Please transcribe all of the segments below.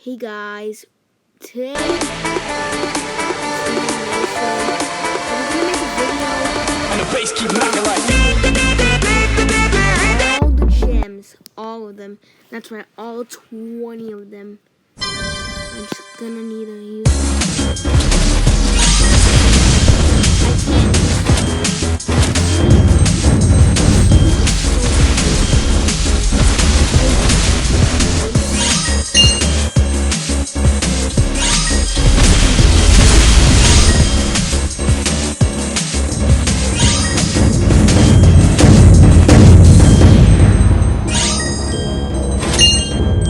Hey guys, today I'm gonna make a video And the bass keep knocking like all the gems, all of them. That's right, all 20 of them. I'm just gonna need to use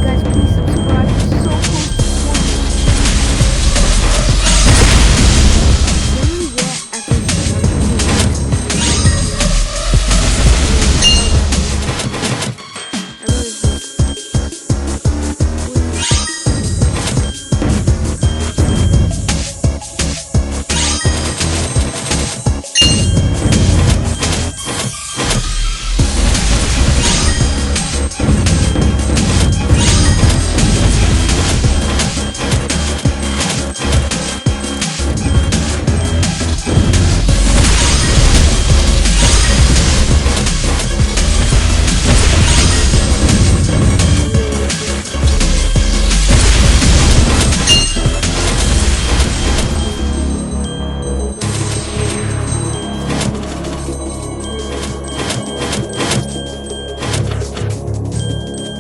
guys, please subscribe. It's so close to 20. When we get at least 1 I really hope.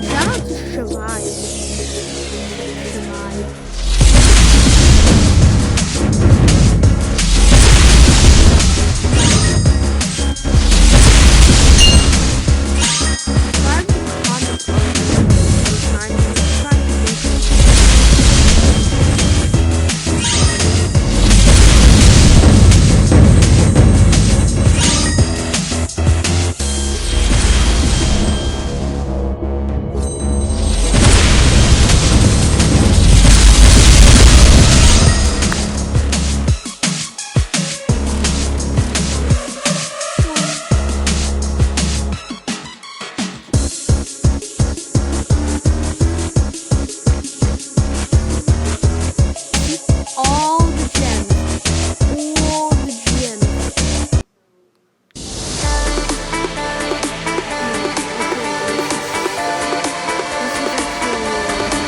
Shout out to Survive. All the gems. All the gems.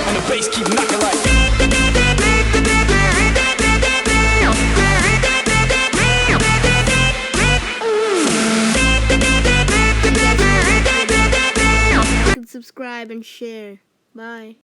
and the bass keep knocking like Subscribe and share. Bye.